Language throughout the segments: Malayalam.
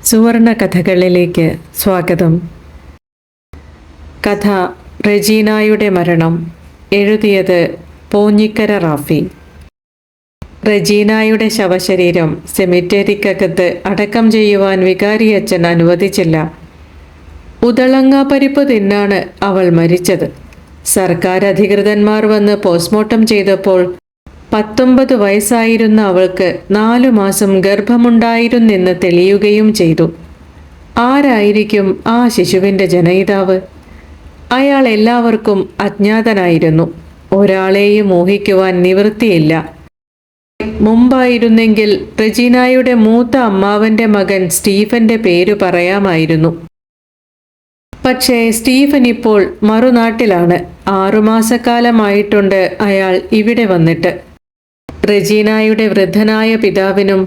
സുവർണ കഥകളിലേക്ക് സ്വാഗതം. കഥ റെജീനായുടെ മരണം. എഴുതിയത് പോഞ്ഞിക്കര റാഫി. റെജീനായുടെ ശവശരീരം സെമിത്തേരിക്കകത്ത് അടക്കം ചെയ്യുവാൻ വികാരിയച്ഛൻ അനുവദിച്ചില്ല. ഉദളങ്ങാപ്പരിപ്പ് തിന്നാണ് അവൾ മരിച്ചത്. സർക്കാർ അധികൃതന്മാർ വന്ന് പോസ്റ്റ്മോർട്ടം ചെയ്തപ്പോൾ 19 വയസ്സായിരുന്ന അവൾക്ക് 4 മാസം ഗർഭമുണ്ടായിരുന്നെന്ന് തെളിയുകയും ചെയ്തു. ആരായിരിക്കും ആ ശിശുവിൻ്റെ ജനയിതാവ്? അയാൾ എല്ലാവർക്കും അജ്ഞാതനായിരുന്നു. ഒരാളെയും ഊഹിക്കുവാൻ നിവൃത്തിയില്ല. മുമ്പായിരുന്നെങ്കിൽ റെജീനായുടെ മൂത്ത അമ്മാവൻ്റെ മകൻ സ്റ്റീഫന്റെ പേരു പറയാമായിരുന്നു. പക്ഷേ സ്റ്റീഫൻ ഇപ്പോൾ മറുനാട്ടിലാണ്. 6 മാസക്കാലമായിട്ടുണ്ട് അയാൾ ഇവിടെ വന്നിട്ട്. റെജീനായുടെ വൃദ്ധനായ പിതാവിനും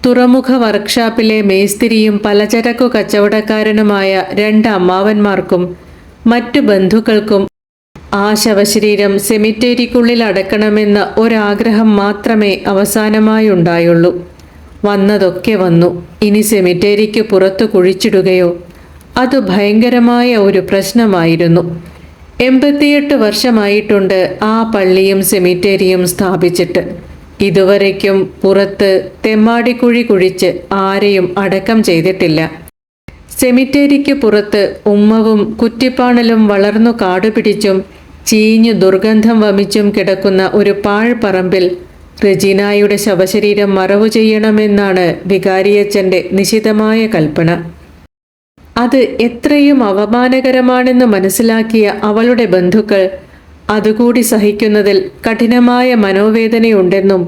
തുറമുഖ വർക്ക്ഷോപ്പിലെ മേസ്തിരിയും പലചരക്കു കച്ചവടക്കാരനുമായ 2 അമ്മാവന്മാർക്കും മറ്റു ബന്ധുക്കൾക്കും ആ ശവശരീരം സെമിത്തേരിക്കുള്ളിൽ അടക്കണമെന്ന ഒരാഗ്രഹം മാത്രമേ അവസാനമായുണ്ടായുള്ളൂ. വന്നതൊക്കെ വന്നു. ഇനി സെമിത്തേരിക്ക് പുറത്തു കുഴിച്ചിടുകയോ? അത് ഭയങ്കരമായ ഒരു പ്രശ്നമായിരുന്നു. 88 വർഷമായിട്ടുണ്ട് ആ പള്ളിയും സെമിത്തേരിയും സ്ഥാപിച്ചിട്ട്. ഇതുവരയ്ക്കും പുറത്ത് തെമ്മാടിക്കുഴി കുഴിച്ച് ആരെയും അടക്കം ചെയ്തിട്ടില്ല. സെമിത്തേരിക്ക് പുറത്ത് ഉമ്മവും കുറ്റിപ്പാണലും വളർന്നു കാടുപിടിച്ചും ചീഞ്ഞു ദുർഗന്ധം വമിച്ചും കിടക്കുന്ന ഒരു പാഴ്പറമ്പിൽ റെജീനായുടെ ശവശരീരം മറവു ചെയ്യണമെന്നാണ് വികാരിയച്ഛൻ്റെ നിശിതമായ കൽപ്പന. അത് എത്രയും അപമാനകരമാണെന്ന് മനസ്സിലാക്കിയ അവളുടെ ബന്ധുക്കൾ അതുകൂടി സഹിക്കുന്നതിൽ കഠിനമായ മനോവേദനയുണ്ടെന്നും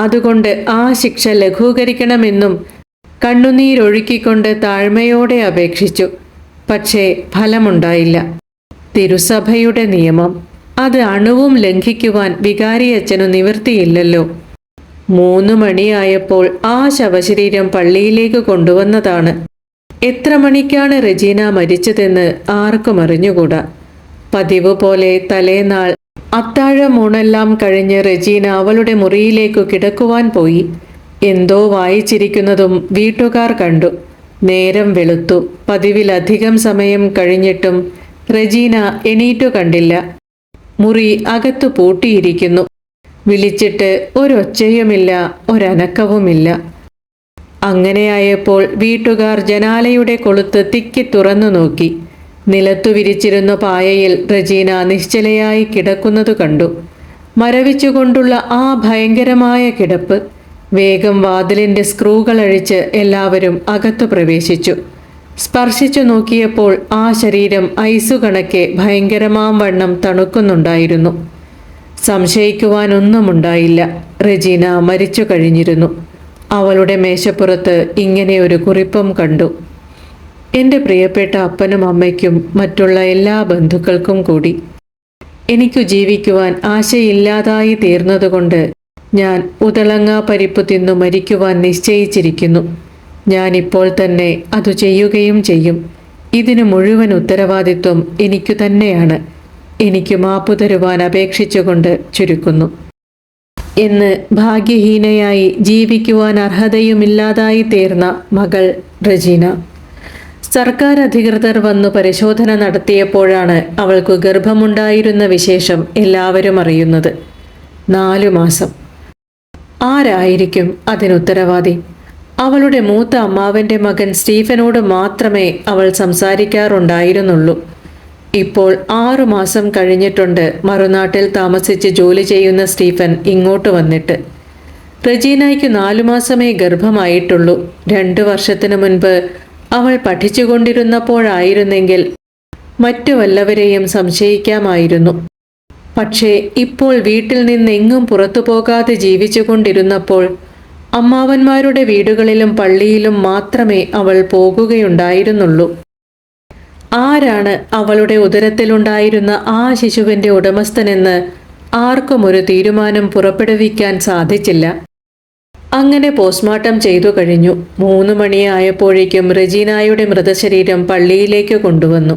അതുകൊണ്ട് ആ ശിക്ഷ ലഘൂകരിക്കണമെന്നും കണ്ണുനീരൊഴുക്കിക്കൊണ്ട് താഴ്മയോടെ അപേക്ഷിച്ചു. പക്ഷേ ഫലമുണ്ടായില്ല. തിരുസഭയുടെ നിയമം, അത് അണുവും ലംഘിക്കുവാൻ വികാരിയച്ഛനു നിവൃത്തിയില്ലല്ലോ. 3 മണിയായപ്പോൾ ആ ശവശരീരം പള്ളിയിലേക്ക് കൊണ്ടുവന്നതാണ്. എത്ര മണിക്കാണ് റെജീന മരിച്ചതെന്ന് ആർക്കും അറിഞ്ഞുകൂടാ. പതിവ് പോലെ തലേനാൾ അത്താഴമൂണെല്ലാം കഴിഞ്ഞ് റെജീന അവളുടെ മുറിയിലേക്കു കിടക്കുവാൻ പോയി. എന്തോ വായിച്ചിരിക്കുന്നതും വീട്ടുകാർ കണ്ടു. നേരം വെളുത്തു. പതിവിലധികം സമയം കഴിഞ്ഞിട്ടും റെജീന എണീറ്റു കണ്ടില്ല. മുറി അകത്തു പൂട്ടിയിരിക്കുന്നു. വിളിച്ചിട്ട് ഒരൊച്ചയുമില്ല, ഒരനക്കവുമില്ല. അങ്ങനെയായപ്പോൾ വീട്ടുകാർ ജനാലയുടെ കൊളുത്ത് തിക്കി തുറന്നു നോക്കി. നിലത്തു വിരിച്ചിരുന്ന പായയിൽ റെജീന നിശ്ചലയായി കിടക്കുന്നതു കണ്ടു. മരവിച്ചുകൊണ്ടുള്ള ആ ഭയങ്കരമായ കിടപ്പ്. വേഗം വാതിലിൻ്റെ സ്ക്രൂകൾ അഴിച്ച് എല്ലാവരും അകത്തു പ്രവേശിച്ചു. സ്പർശിച്ചു നോക്കിയപ്പോൾ ആ ശരീരം ഐസു കണക്കെ ഭയങ്കരമാം വണ്ണം തണുക്കുന്നുണ്ടായിരുന്നു. സംശയിക്കുവാനൊന്നുമുണ്ടായില്ല. റെജീന മരിച്ചു കഴിഞ്ഞിരുന്നു. അവളുടെ മേശപ്പുറത്ത് ഇങ്ങനെ ഒരു കുറിപ്പും കണ്ടു: എൻ്റെ പ്രിയപ്പെട്ട അപ്പനും അമ്മയ്ക്കും മറ്റുള്ള എല്ലാ ബന്ധുക്കൾക്കും കൂടി. എനിക്കു ജീവിക്കുവാൻ ആശയില്ലാതായി തീർന്നതുകൊണ്ട് ഞാൻ ഉദളങ്ങാപ്പരിപ്പ് തിന്നു മരിക്കുവാൻ നിശ്ചയിച്ചിരിക്കുന്നു. ഞാനിപ്പോൾ തന്നെ അതു ചെയ്യുകയും ചെയ്യും. ഇതിനു മുഴുവൻ ഉത്തരവാദിത്വം എനിക്കു തന്നെയാണ്. എനിക്ക് മാപ്പു തരുവാൻ അപേക്ഷിച്ചുകൊണ്ട് ചുരുക്കുന്നു എന്ന് ഭാഗ്യഹീനയായി ജീവിക്കുവാൻ അർഹതയുമില്ലാതായി തീർന്ന മകൾ റെജീന. സർക്കാർ അധികൃതർ വന്നു പരിശോധന നടത്തിയപ്പോഴാണ് അവൾക്ക് ഗർഭമുണ്ടായിരുന്ന വിശേഷം എല്ലാവരും അറിയുന്നത്. 4 മാസം. ആരായിരിക്കും അതിനുത്തരവാദി? അവളുടെ മൂത്ത അമ്മാവൻ്റെ മകൻ സ്റ്റീഫനോട് മാത്രമേ അവൾ സംസാരിക്കാറുണ്ടായിരുന്നുള്ളൂ. ഇപ്പോൾ 6 മാസം കഴിഞ്ഞിട്ടുണ്ട് മറുനാട്ടിൽ താമസിച്ച് ജോലി ചെയ്യുന്ന സ്റ്റീഫൻ ഇങ്ങോട്ട് വന്നിട്ട്. റെജീനയ്ക്ക് 4 മാസമേ ഗർഭമായിട്ടുള്ളൂ. 2 വർഷത്തിനു മുൻപ് അവൾ പഠിച്ചുകൊണ്ടിരുന്നപ്പോഴായിരുന്നെങ്കിൽ മറ്റു വല്ലവരെയും സംശയിക്കാമായിരുന്നു. പക്ഷേ ഇപ്പോൾ വീട്ടിൽ നിന്നെങ്ങും പുറത്തു പോകാതെ ജീവിച്ചു കൊണ്ടിരുന്നപ്പോൾ അമ്മാവന്മാരുടെ വീടുകളിലും പള്ളിയിലും മാത്രമേ അവൾ പോകുകയുണ്ടായിരുന്നുള്ളൂ. ആരാണ് അവളുടെ ഉദരത്തിലുണ്ടായിരുന്ന ആ ശിശുവിൻ്റെ ഉടമസ്ഥനെന്ന് ആർക്കും ഒരു തീരുമാനം പുറപ്പെടുവിക്കാൻ സാധിച്ചില്ല. അങ്ങനെ പോസ്റ്റ്മോർട്ടം ചെയ്തു കഴിഞ്ഞു. 3 മണിയായപ്പോഴേക്കും റെജീനായുടെ മൃതശരീരം പള്ളിയിലേക്ക് കൊണ്ടുവന്നു.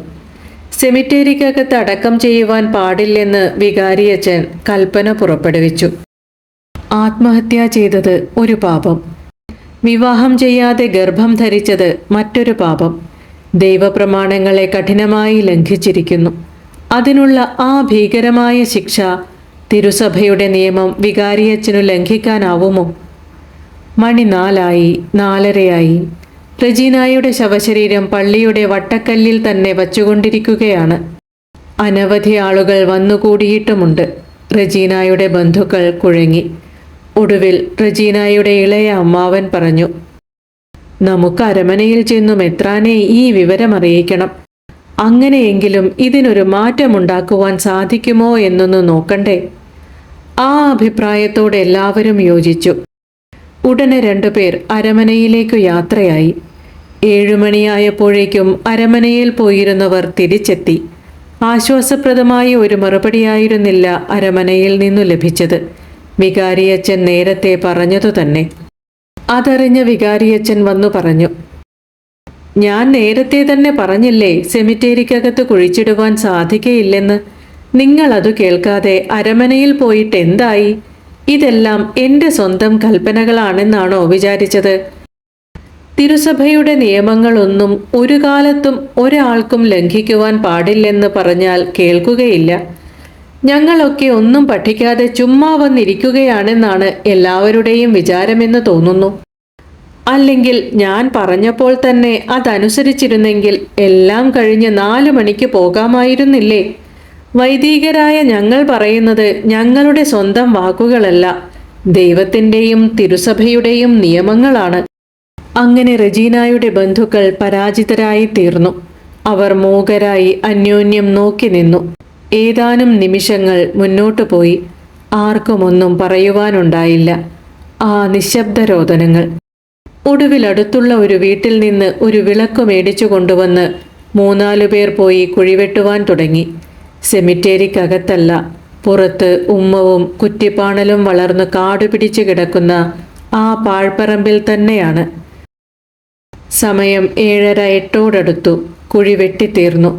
സെമിത്തേരിക്കകത്ത് അടക്കം ചെയ്യുവാൻ പാടില്ലെന്ന് വികാരിയച്ഛൻ കൽപ്പന പുറപ്പെടുവിച്ചു. ആത്മഹത്യ ചെയ്തത് ഒരു പാപം. വിവാഹം ചെയ്യാതെ ഗർഭം ധരിച്ചത് മറ്റൊരു പാപം. ദൈവപ്രമാണങ്ങളെ കഠിനമായി ലംഘിച്ചിരിക്കുന്നു. അതിനുള്ള ആ ഭീകരമായ ശിക്ഷ തിരുസഭയുടെ നിയമം വികാരിയച്ഛനു ലംഘിക്കാനാവുമോ? മണി 4 4:30. റെജീനായുടെ ശവശരീരം പള്ളിയുടെ വട്ടക്കല്ലിൽ തന്നെ വച്ചുകൊണ്ടിരിക്കുകയാണ്. അനവധി ആളുകൾ വന്നുകൂടിയിട്ടുമുണ്ട്. റെജീനായുടെ ബന്ധുക്കൾ കുഴങ്ങി. ഒടുവിൽ റെജീനായുടെ ഇളയ അമ്മാവൻ പറഞ്ഞു, നമുക്ക് അരമനയിൽ ചെന്നു മെത്രാനെ ഈ വിവരമറിയിക്കണം. അങ്ങനെയെങ്കിലും ഇതിനൊരു മാറ്റമുണ്ടാക്കുവാൻ സാധിക്കുമോ എന്നൊന്ന് നോക്കണ്ടേ. ആ അഭിപ്രായത്തോടെ എല്ലാവരും യോജിച്ചു. ഉടനെ 2 പേർ അരമനയിലേക്കു യാത്രയായി. 7 മണിയായപ്പോഴേക്കും അരമനയിൽ പോയിരുന്നവർ തിരിച്ചെത്തി. ആശ്വാസപ്രദമായ ഒരു മറുപടിയായിരുന്നില്ല അരമനയിൽ നിന്നു ലഭിച്ചത്. വികാരിയച്ഛൻ നേരത്തെ പറഞ്ഞതു തന്നെ. അതറിഞ്ഞ വികാരിയച്ഛൻ വന്നു പറഞ്ഞു, ഞാൻ നേരത്തെ തന്നെ പറഞ്ഞില്ലേ സെമിത്തേരിക്കകത്ത് കുഴിച്ചിടുവാൻ സാധിക്കയില്ലെന്ന്. നിങ്ങളതു കേൾക്കാതെ അരമനയിൽ പോയിട്ട് എന്തായി? ഇതെല്ലാം എൻ്റെ സ്വന്തം കൽപ്പനകളാണെന്നാണോ വിചാരിച്ചത്? തിരുസഭയുടെ നിയമങ്ങളൊന്നും ഒരു കാലത്തും ഒരാൾക്കും ലംഘിക്കുവാൻ പാടില്ലെന്ന് പറഞ്ഞാൽ കേൾക്കുകയില്ല. ഞങ്ങളൊക്കെ ഒന്നും പഠിക്കാതെ ചുമ്മാ വന്നിരിക്കുകയാണെന്നാണ് എല്ലാവരുടെയും വിചാരമെന്ന് തോന്നുന്നു. അല്ലെങ്കിൽ ഞാൻ പറഞ്ഞപ്പോൾ തന്നെ അതനുസരിച്ചിരുന്നെങ്കിൽ എല്ലാം കഴിഞ്ഞ് 4 മണിക്ക് പോകാമായിരുന്നില്ലേ? വൈദികരായ ഞങ്ങൾ പറയുന്നത് ഞങ്ങളുടെ സ്വന്തം വാക്കുകളല്ല, ദൈവത്തിൻ്റെയും തിരുസഭയുടെയും നിയമങ്ങളാണ്. അങ്ങനെ റെജീനായുടെ ബന്ധുക്കൾ പരാജിതരായി തീർന്നു. അവർ മൂകരായി അന്യോന്യം നോക്കി നിന്നു. ഏതാനും നിമിഷങ്ങൾ മുന്നോട്ടു പോയി. ആർക്കുമൊന്നും പറയുവാനുണ്ടായില്ല. ആ നിശബ്ദരോദനങ്ങൾ. ഒടുവിൽ അടുത്തുള്ള ഒരു വീട്ടിൽ നിന്ന് ഒരു വിളക്ക് മേടിച്ചു കൊണ്ടുവന്ന് 3-4 പേർ പോയി കുഴിവെട്ടുവാൻ തുടങ്ങി. സെമിത്തേരിക്കകത്തല്ല, പുറത്ത് ഉമ്മവും കുറ്റിപ്പാണലും വളർന്നു കാടുപിടിച്ചു കിടക്കുന്ന ആ പാഴ്പറമ്പിൽ തന്നെയാണ്. സമയം 7:30-8 കുഴി വെട്ടിത്തീർന്നു.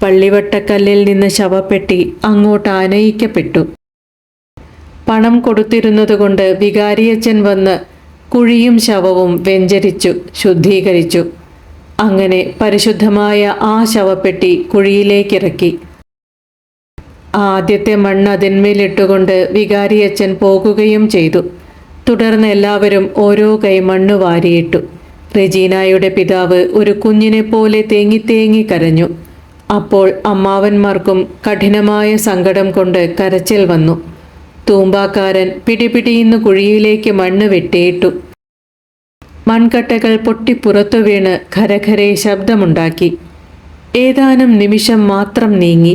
പള്ളിവട്ടക്കല്ലിൽ നിന്ന് ശവപ്പെട്ടി അങ്ങോട്ട് ആനയിക്കപ്പെട്ടു. പണം കൊടുത്തിരുന്നതുകൊണ്ട് വികാരിയച്ഛൻ വന്ന് കുഴിയും ശവവും വെഞ്ചരിച്ചു, ശുദ്ധീകരിച്ചു. അങ്ങനെ പരിശുദ്ധമായ ആ ശവപ്പെട്ടി കുഴിയിലേക്കിറക്കി. ആദ്യത്തെ മണ്ണ് അതിന്മേലിട്ടുകൊണ്ട് വികാരിയച്ഛൻ പോകുകയും ചെയ്തു. തുടർന്ന് എല്ലാവരും ഓരോ കൈ മണ്ണ് വാരിയിട്ടു. റെജീനായുടെ പിതാവ് ഒരു കുഞ്ഞിനെ പോലെ തേങ്ങി കരഞ്ഞു. അപ്പോൾ അമ്മാവന്മാർക്കും കഠിനമായ സങ്കടം കൊണ്ട് കരച്ചിൽ വന്നു. തൂമ്പാക്കാരൻ പിടിപിടിയിന്ന് കുഴിയിലേക്ക് മണ്ണ് വെട്ടിയിട്ടു. മൺകട്ടകൾ പൊട്ടി പുറത്തു വീണ് ഖരഖരെ ശബ്ദമുണ്ടാക്കി. ഏതാനും നിമിഷം മാത്രം നീങ്ങി.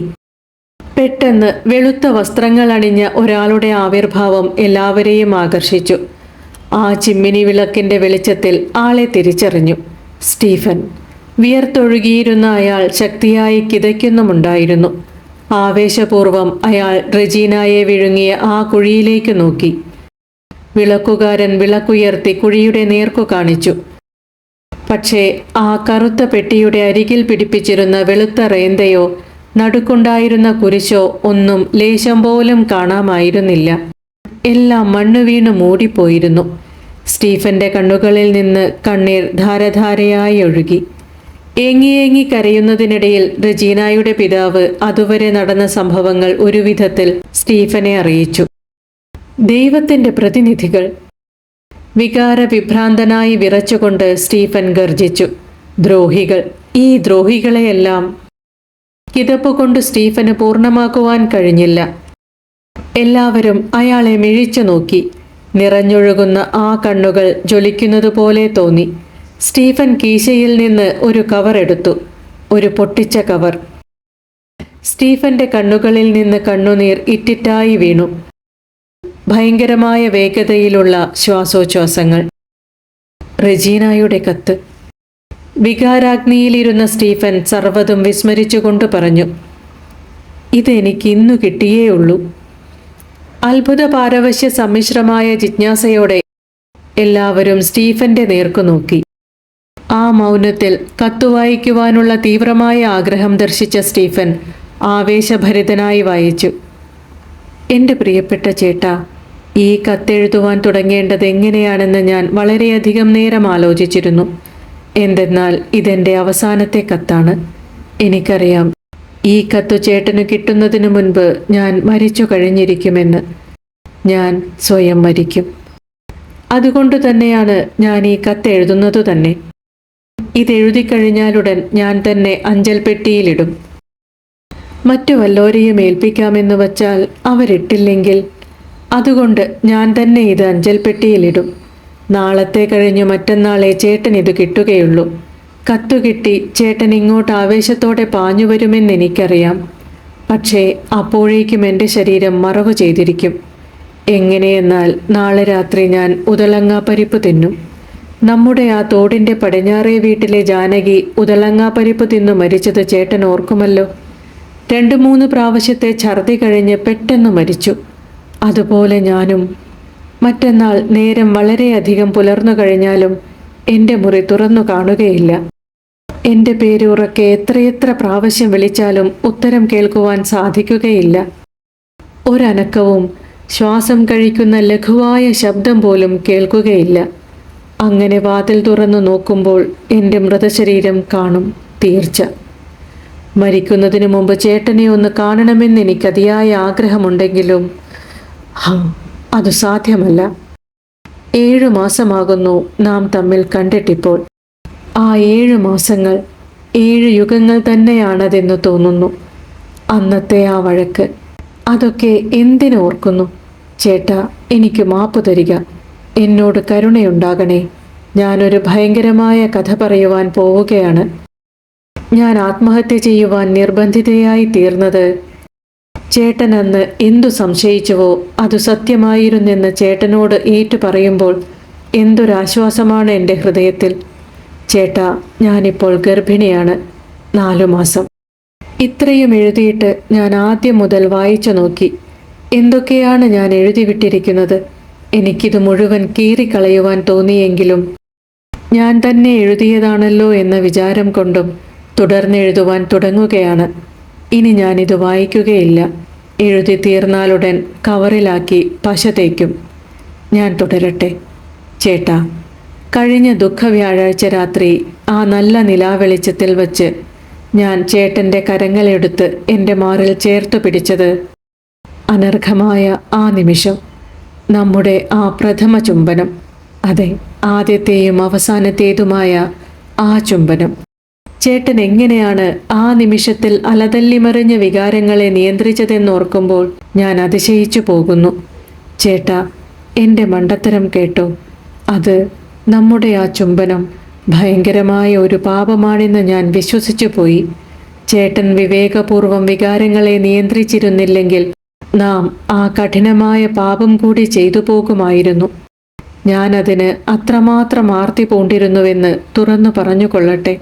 പെട്ടെന്ന് വെളുത്ത വസ്ത്രങ്ങൾ അണിഞ്ഞ ഒരാളുടെ ആവിർഭാവം എല്ലാവരെയും ആകർഷിച്ചു. ആ ചിമ്മിനി വിളക്കിൻ്റെ വെളിച്ചത്തിൽ ആളെ തിരിച്ചറിഞ്ഞു. സ്റ്റീഫൻ. വിയർത്തൊഴുകിയിരുന്ന അയാൾ ശക്തിയായി കിതയ്ക്കുന്നുമുണ്ടായിരുന്നു. ആവേശപൂർവം അയാൾ റെജീനായെ വിഴുങ്ങിയ ആ കുഴിയിലേക്ക് നോക്കി. വിളക്കുകാരൻ വിളക്കുയർത്തി കുഴിയുടെ നേർക്കു കാണിച്ചു. പക്ഷേ ആ കറുത്ത പെട്ടിയുടെ അരികിൽ പിടിപ്പിച്ചിരുന്ന വെളുത്ത റേന്തയോ നടുക്കുണ്ടായിരുന്ന കുരിശോ ഒന്നും ലേശം പോലും കാണാമായിരുന്നില്ല. എല്ലാം മണ്ണ് വീണ് മൂടിപ്പോയിരുന്നു. സ്റ്റീഫന്റെ കണ്ണുകളിൽ നിന്ന് കണ്ണീർ ധാരധാരയായി ഒഴുകി. ഏങ്ങി കരയുന്നതിനിടയിൽ റെജീനായുടെ പിതാവ് അതുവരെ നടന്ന സംഭവങ്ങൾ ഒരു വിധത്തിൽ സ്റ്റീഫനെ അറിയിച്ചു. ദൈവത്തിൻ്റെ പ്രതിനിധികൾ. വികാരവിഭ്രാന്തനായി വിറച്ചുകൊണ്ട് സ്റ്റീഫൻ ഗർജിച്ചു. ദ്രോഹികൾ. ഈ ദ്രോഹികളെയെല്ലാം. കിതപ്പുകൊണ്ട് സ്റ്റീഫന് പൂർണ്ണമാക്കുവാൻ കഴിഞ്ഞില്ല. എല്ലാവരും അയാളെ മിഴിച്ചു നോക്കി. നിറഞ്ഞൊഴുകുന്ന ആ കണ്ണുകൾ ജ്വലിക്കുന്നതുപോലെ തോന്നി. സ്റ്റീഫൻ കീശയിൽ നിന്ന് ഒരു കവർ എടുത്തു. ഒരു പൊട്ടിച്ച കവർ. സ്റ്റീഫന്റെ കണ്ണുകളിൽ നിന്ന് കണ്ണുനീർ ഇറ്റിറ്റായി വീണു. ഭയങ്കരമായ വേഗതയിലുള്ള ശ്വാസോച്ഛ്വാസങ്ങൾ. റെജീനായുടെ കത്ത്. വികാരാഗ്നിയിലിരുന്ന സ്റ്റീഫൻ സർവ്വതും വിസ്മരിച്ചുകൊണ്ട് പറഞ്ഞു, ഇതെനിക്ക് ഇന്നു കിട്ടിയേ ഉള്ളൂ. അത്ഭുത പാരവശ്യ സമ്മിശ്രമായ ജിജ്ഞാസയോടെ എല്ലാവരും സ്റ്റീഫന്റെ നേർക്കു നോക്കി. ആ മൗനത്തിൽ കത്തുവായിക്കുവാനുള്ള തീവ്രമായ ആഗ്രഹം ദർശിച്ച സ്റ്റീഫൻ ആവേശഭരിതനായി വായിച്ചു. എൻ്റെ പ്രിയപ്പെട്ട ചേട്ടാ, ഈ കത്തെഴുതുവാൻ തുടങ്ങേണ്ടത് എങ്ങനെയാണെന്ന് ഞാൻ വളരെയധികം നേരം ആലോചിച്ചിരുന്നു. എന്തെന്നാൽ ഇതെൻ്റെ അവസാനത്തെ കത്താണ്. എനിക്കറിയാം, ഈ കത്തു ചേട്ടന് കിട്ടുന്നതിനു മുൻപ് ഞാൻ മരിച്ചു കഴിഞ്ഞിരിക്കുമെന്ന്. ഞാൻ സ്വയം മരിക്കും. അതുകൊണ്ട് തന്നെയാണ് ഞാൻ ഈ കത്തെഴുതുന്നതു തന്നെ. ഇതെഴുതിക്കഴിഞ്ഞാലുടൻ ഞാൻ തന്നെ അഞ്ചൽ പെട്ടിയിലിടും. മറ്റു വല്ലോരെയും ഏൽപ്പിക്കാമെന്ന് വച്ചാൽ അവരിട്ടില്ലെങ്കിൽ, അതുകൊണ്ട് ഞാൻ തന്നെ ഇത് അഞ്ചൽ പെട്ടിയിലിടും. നാളത്തെ കഴിഞ്ഞു മറ്റന്നാളെ ചേട്ടൻ ഇത് കിട്ടുകയുള്ളൂ. കത്തു കിട്ടി ചേട്ടൻ ഇങ്ങോട്ട് ആവേശത്തോടെ പാഞ്ഞു വരുമെന്നെനിക്കറിയാം. പക്ഷേ അപ്പോഴേക്കും എൻ്റെ ശരീരം മറവു ചെയ്തിരിക്കും. എങ്ങനെയെന്നാൽ നാളെ രാത്രി ഞാൻ ഉദളങ്ങാപ്പരിപ്പ് തിന്നും. നമ്മുടെ ആ തോടിൻ്റെ പടിഞ്ഞാറേ വീട്ടിലെ ജാനകി ഉദളങ്ങാപ്പരിപ്പ് തിന്നു മരിച്ചത് ചേട്ടൻ ഓർക്കുമല്ലോ. 2-3 പ്രാവശ്യത്തെ ഛർദി കഴിഞ്ഞ് പെട്ടെന്ന് മരിച്ചു. അതുപോലെ ഞാനും. മറ്റന്നാൾ നേരം വളരെയധികം പുലർന്നു കഴിഞ്ഞാലും എൻ്റെ മുറി തുറന്നു കാണുകയില്ല. എൻ്റെ പേര് ഉറക്കെ എത്രയെത്ര പ്രാവശ്യം വിളിച്ചാലും ഉത്തരം കേൾക്കുവാൻ സാധിക്കുകയില്ല. ഒരനക്കവും ശ്വാസം കഴിക്കുന്ന ലഘുവായ ശബ്ദം പോലും കേൾക്കുകയില്ല. അങ്ങനെ വാതിൽ തുറന്നു നോക്കുമ്പോൾ എൻ്റെ മൃതശരീരം കാണും, തീർച്ച. മരിക്കുന്നതിനു മുമ്പ് ചേട്ടനെ ഒന്ന് കാണണമെന്ന് എനിക്ക് അതിയായ ആഗ്രഹമുണ്ടെങ്കിലും അത് സാധ്യമല്ല. 7 മാസമാകുന്നു നാം തമ്മിൽ കണ്ടിട്ടിപ്പോൾ. ആ 7 മാസങ്ങൾ 7 യുഗങ്ങൾ തന്നെയാണതെന്ന് തോന്നുന്നു. അന്നത്തെ ആ വഴക്ക്, അതൊക്കെ എന്തിനോർക്കുന്നു? ചേട്ടാ, എനിക്ക് മാപ്പ് തരിക. എന്നോട് കരുണയുണ്ടാകണേ. ഞാനൊരു ഭയങ്കരമായ കഥ പറയുവാൻ പോവുകയാണ്. ഞാൻ ആത്മഹത്യ ചെയ്യുവാൻ നിർബന്ധിതയായി തീർന്നത് ചേട്ടൻ അന്ന് എന്തു സംശയിച്ചുവോ അത് സത്യമായിരുന്നെന്ന് ചേട്ടനോട് ഏറ്റു പറയുമ്പോൾ എന്തൊരാശ്വാസമാണ് എൻ്റെ ഹൃദയത്തിൽ. ചേട്ടാ, ഞാനിപ്പോൾ ഗർഭിണിയാണ്. 4 മാസം. ഇത്രയും എഴുതിയിട്ട് ഞാൻ ആദ്യം മുതൽ വായിച്ചു നോക്കി. എന്തൊക്കെയാണ് ഞാൻ എഴുതിവിട്ടിരിക്കുന്നത്. എനിക്കിത് മുഴുവൻ കീറിക്കളയുവാൻ തോന്നിയെങ്കിലും ഞാൻ തന്നെ എഴുതിയതാണല്ലോ എന്ന വിചാരം കൊണ്ടും തുടർന്നെഴുതുവാൻ തുടങ്ങുകയാണ്. ഇനി ഞാനിത് വായിക്കുകയില്ല. എഴുതി തീർന്നാലുടൻ കവറിലാക്കി പശ തേക്കും. ഞാൻ തുടരട്ടെ. ചേട്ടാ, കഴിഞ്ഞ ദുഃഖവ്യാഴാഴ്ച രാത്രി ആ നല്ല നിലാവെളിച്ചത്തിൽ വച്ച് ഞാൻ ചേട്ടൻ്റെ കരങ്ങളെടുത്ത് എൻ്റെ മാറിൽ ചേർത്തു പിടിച്ചത് അനർഘമായ ആ നിമിഷം, നമ്മുടെ ആ പ്രഥമ ചുംബനം, അതെ, ആദ്യത്തെയും അവസാനത്തേതുമായ ആ ചുംബനം. ചേട്ടൻ എങ്ങനെയാണ് ആ നിമിഷത്തിൽ അലതല്ലിമറിഞ്ഞ വികാരങ്ങളെ നിയന്ത്രിച്ചതെന്നോർക്കുമ്പോൾ ഞാൻ അതിശയിച്ചു പോകുന്നു. ചേട്ടാ, എൻ്റെ മണ്ടത്തരം കേട്ടോ. അത്, നമ്മുടെ ആ ചുംബനം ഭയങ്കരമായ ഒരു പാപമാണെന്ന് ഞാൻ വിശ്വസിച്ചു പോയി. ചേട്ടൻ വിവേകപൂർവം വികാരങ്ങളെ നിയന്ത്രിച്ചിരുന്നില്ലെങ്കിൽ നാം ആ കഠിനമായ പാപം കൂടി ചെയ്തു പോകുമായിരുന്നു. ഞാനതിന് അത്രമാത്രം ആർത്തി പൂണ്ടിരുന്നുവെന്ന് തുറന്നു പറഞ്ഞുകൊള്ളട്ടെ.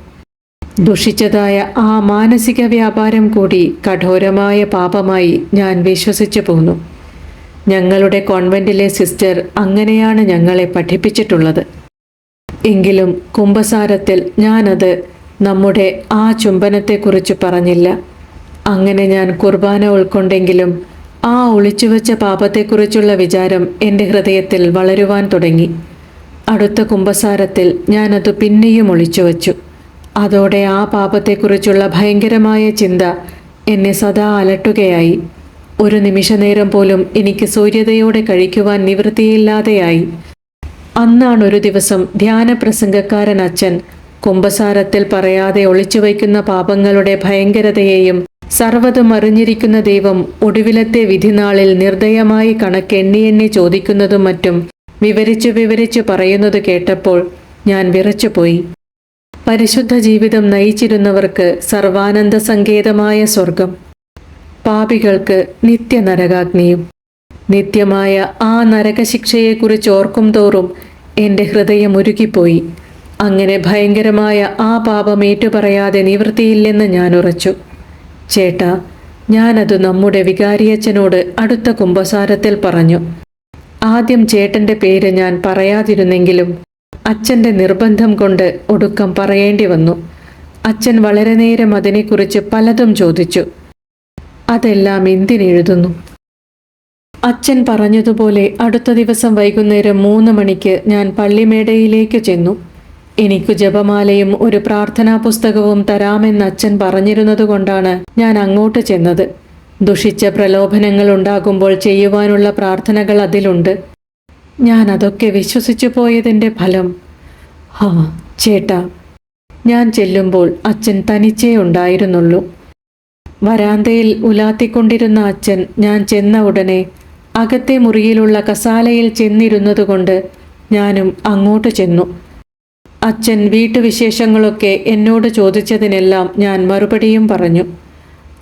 ദുഷിച്ചതായ ആ മാനസിക വ്യാപാരം കൂടി കഠോരമായ പാപമായി ഞാൻ വിശ്വസിച്ചു പോന്നു. ഞങ്ങളുടെ കോൺവെന്റിലെ സിസ്റ്റർ അങ്ങനെയാണ് ഞങ്ങളെ പഠിപ്പിച്ചിട്ടുള്ളത്. എങ്കിലും കുമ്പസാരത്തിൽ ഞാനത് നമ്മുടെ ആ ചുംബനത്തെക്കുറിച്ച് പറഞ്ഞില്ല. അങ്ങനെ ഞാൻ കുർബാന ഉൾക്കൊണ്ടെങ്കിലും ആ ഒളിച്ചുവെച്ച പാപത്തെക്കുറിച്ചുള്ള വിചാരം എൻ്റെ ഹൃദയത്തിൽ വളരുവാൻ തുടങ്ങി. അടുത്ത കുമ്പസാരത്തിൽ ഞാനത് പിന്നെയും ഒളിച്ചുവെച്ചു. അതോടെ ആ പാപത്തെക്കുറിച്ചുള്ള ഭയങ്കരമായ ചിന്ത എന്നെ സദാ അലട്ടുകയായി. ഒരു നിമിഷനേരം പോലും എനിക്ക് സൂര്യതയോടെ കഴിക്കുവാൻ നിവൃത്തിയില്ലാതെയായി. അന്നാണൊരു ദിവസം ധ്യാനപ്രസംഗക്കാരൻ അച്ഛൻ കുമ്പസാരത്തിൽ പറയാതെ ഒളിച്ചുവയ്ക്കുന്ന പാപങ്ങളുടെ ഭയങ്കരതയെയും സർവ്വതും അറിഞ്ഞിരിക്കുന്ന ദൈവം ഒടുവിലത്തെ വിധിനാളിൽ നിർദ്ദയമായി കണക്കെണ്ണി ചോദിക്കുന്നതും മറ്റും വിവരിച്ചു പറയുന്നത് കേട്ടപ്പോൾ ഞാൻ വിറച്ചുപോയി. പരിശുദ്ധ ജീവിതം നയിച്ചിരുന്നവർക്ക് സർവാനന്ദ സങ്കേതമായ സ്വർഗം, പാപികൾക്ക് നിത്യനരകാഗ്നിയും. നിത്യമായ ആ നരകശിക്ഷയെക്കുറിച്ച് ഓർക്കും തോറും എൻ്റെ ഹൃദയം ഉരുകിപ്പോയി. അങ്ങനെ ഭയങ്കരമായ ആ പാപം ഏറ്റുപറയാതെ നിവൃത്തിയില്ലെന്ന് ഞാൻ ഉറച്ചു. ചേട്ടാ, ഞാനത് നമ്മുടെ വികാരിയച്ഛനോട് അടുത്ത കുമ്പസാരത്തിൽ പറഞ്ഞു. ആദ്യം ചേട്ടൻ്റെ പേര് ഞാൻ പറയാതിരുന്നെങ്കിലും അച്ഛൻ്റെ നിർബന്ധം കൊണ്ട് ഒടുക്കം പറയേണ്ടി വന്നു. അച്ഛൻ വളരെ നേരം അതിനെക്കുറിച്ച് പലതും ചോദിച്ചു. അതെല്ലാം എന്തിനെഴുതുന്നു? അച്ഛൻ പറഞ്ഞതുപോലെ അടുത്ത ദിവസം വൈകുന്നേരം 3 മണിക്ക് ഞാൻ പള്ളിമേടയിലേക്ക് ചെന്നു. എനിക്കു ജപമാലയും ഒരു പ്രാർത്ഥനാ പുസ്തകവും തരാമെന്ന് അച്ഛൻ പറഞ്ഞിരുന്നതുകൊണ്ടാണ് ഞാൻ അങ്ങോട്ട് ചെന്നത്. ദുഷിച്ച പ്രലോഭനങ്ങൾ ഉണ്ടാകുമ്പോൾ ചെയ്യുവാനുള്ള പ്രാർത്ഥനകൾ അതിലുണ്ട്. ഞാൻ അതൊക്കെ വിശ്വസിച്ചു പോയതിൻ്റെ ഫലം. ചേട്ടാ, ഞാൻ ചെല്ലുമ്പോൾ അച്ഛൻ തനിച്ചേ ഉണ്ടായിരുന്നുള്ളൂ. വരാന്തയിൽ ഉലാത്തിക്കൊണ്ടിരുന്ന അച്ഛൻ ഞാൻ ചെന്ന ഉടനെ അകത്തെ മുറിയിലുള്ള കസാലയിൽ ചെന്നിരുന്നതുകൊണ്ട് ഞാനും അങ്ങോട്ട് ചെന്നു. അച്ഛൻ വീട്ടുവിശേഷങ്ങളൊക്കെ എന്നോട് ചോദിച്ചതിനെല്ലാം ഞാൻ മറുപടിയും പറഞ്ഞു.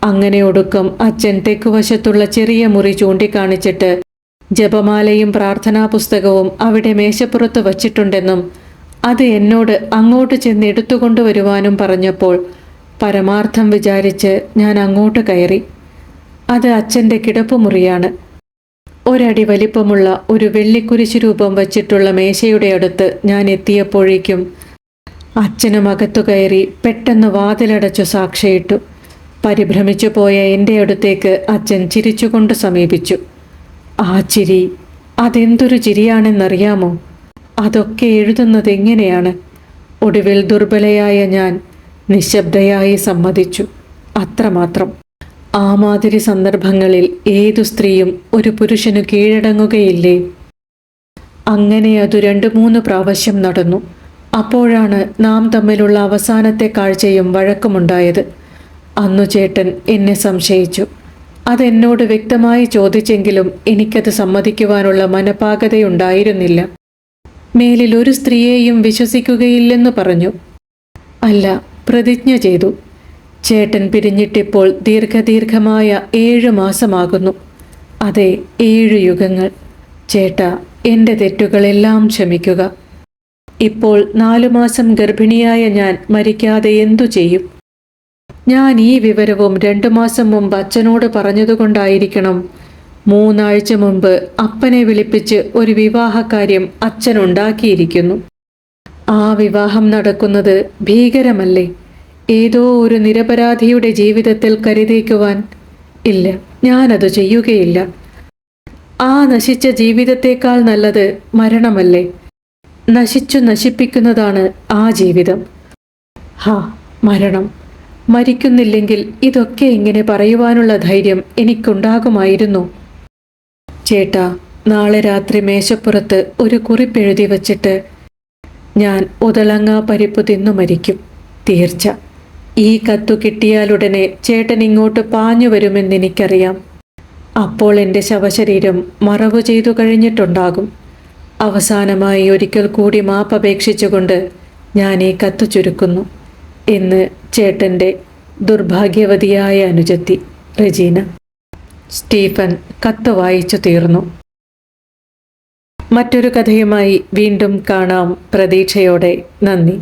അങ്ങനെ ഒടുക്കം അച്ഛൻ തെക്കുവശത്തുള്ള ചെറിയ മുറി ചൂണ്ടിക്കാണിച്ചിട്ട് ജപമാലയും പ്രാർത്ഥനാ പുസ്തകവും അവിടെ മേശപ്പുറത്ത് വച്ചിട്ടുണ്ടെന്നും അത് എന്നോട് അങ്ങോട്ട് ചെന്ന് എടുത്തുകൊണ്ടുവരുവാനും പറഞ്ഞപ്പോൾ പരമാർത്ഥം വിചാരിച്ച് ഞാൻ അങ്ങോട്ട് കയറി. അത് അച്ഛൻ്റെ കിടപ്പുമുറിയാണ്. ഒരടി വലിപ്പമുള്ള ഒരു വെള്ളിക്കുരിശു രൂപം വച്ചിട്ടുള്ള മേശയുടെ അടുത്ത് ഞാൻ എത്തിയപ്പോഴേക്കും അച്ഛനും അകത്തു കയറി പെട്ടെന്ന് വാതിലടച്ചു സാക്ഷിയിട്ടു. പരിഭ്രമിച്ചു പോയ എൻ്റെ അടുത്തേക്ക് അച്ഛൻ ചിരിച്ചുകൊണ്ട് സമീപിച്ചു. ആ ചിരി, അതെന്തൊരു ചിരിയാണെന്നറിയാമോ? അതൊക്കെ എഴുതുന്നത് എങ്ങനെയാണ്? ഒടുവിൽ ദുർബലയായ ഞാൻ നിശബ്ദയായി സമ്മതിച്ചു. അത്രമാത്രം. ആ മാതിരി സന്ദർഭങ്ങളിൽ ഏതു സ്ത്രീയും ഒരു പുരുഷനു കീഴടങ്ങുകയില്ലേ? അങ്ങനെ അത് 2-3 പ്രാവശ്യം നടന്നു. അപ്പോഴാണ് നാം തമ്മിലുള്ള അവസാനത്തെ കാഴ്ചയും വഴക്കുമുണ്ടായത്. അന്നു ചേട്ടൻ എന്നെ സംശയിച്ചു. അതെന്നോട് വ്യക്തമായി ചോദിച്ചെങ്കിലും എനിക്കത് സമ്മതിക്കുവാനുള്ള മനപാകതയുണ്ടായിരുന്നില്ല. മേലിൽ ഒരു സ്ത്രീയെയും വിശ്വസിക്കുകയില്ലെന്ന് പറഞ്ഞു. അല്ല, പ്രതിജ്ഞ ചെയ്തു. ചേട്ടൻ പിരിഞ്ഞിട്ടിപ്പോൾ ദീർഘമായ 7 മാസമാകുന്നു. അതെ, 7 യുഗങ്ങൾ. ചേട്ടാ, എൻ്റെ തെറ്റുകളെല്ലാം ക്ഷമിക്കുക. ഇപ്പോൾ 4 മാസം ഗർഭിണിയായ ഞാൻ മരിക്കാതെ എന്തു ചെയ്യും? ഞാൻ ഈ വിവരവും 2 മാസം മുമ്പ് അച്ഛനോട് പറഞ്ഞതുകൊണ്ടായിരിക്കണം 3 ആഴ്ച മുമ്പ് അപ്പനെ വിളിപ്പിച്ച് ഒരു വിവാഹകാര്യം അച്ഛനുണ്ടാക്കിയിരിക്കുന്നു. ആ വിവാഹം നടക്കുന്നത് ഭീകരമല്ലേ? ഏതോ ഒരു നിരപരാധിയുടെ ജീവിതത്തിൽ കരുതേക്കുവാൻ? ഇല്ല, ഞാനത് ചെയ്യുകയില്ല. ആ നശിച്ച ജീവിതത്തേക്കാൾ നല്ലത് മരണമല്ലേ? നശിപ്പിക്കുന്നതാണ് ആ ജീവിതം. മരണം. മരിക്കുന്നില്ലെങ്കിൽ ഇതൊക്കെ ഇങ്ങനെ പറയുവാനുള്ള ധൈര്യം എനിക്കുണ്ടാകുമായിരുന്നു. ചേട്ടാ, നാളെ രാത്രി മേശപ്പുറത്ത് ഒരു കുറിപ്പെഴുതി വച്ചിട്ട് ഞാൻ ഉതളങ്ങാ പരിപ്പ് തിന്നു മരിക്കും, തീർച്ച. ഈ കത്തു കിട്ടിയാലുടനെ ചേട്ടൻ ഇങ്ങോട്ട് പാഞ്ഞു വരുമെന്നെനിക്കറിയാം. അപ്പോൾ എൻ്റെ ശവശരീരം മറവു ചെയ്തു കഴിഞ്ഞിട്ടുണ്ടാകും. അവസാനമായി ഒരിക്കൽ കൂടി മാപ്പപേക്ഷിച്ചുകൊണ്ട് ഞാൻ ഈ കത്തു ചുരുക്കുന്നു എന്ന് ചേട്ടൻ്റെ ദുർഭാഗ്യവതിയായ അനുജത്തി റെജീന. സ്റ്റീഫൻ കത്ത് വായിച്ചു തീർന്നു. മറ്റൊരു കഥയുമായി വീണ്ടും കാണാം പ്രതീക്ഷയോടെ. നന്ദി.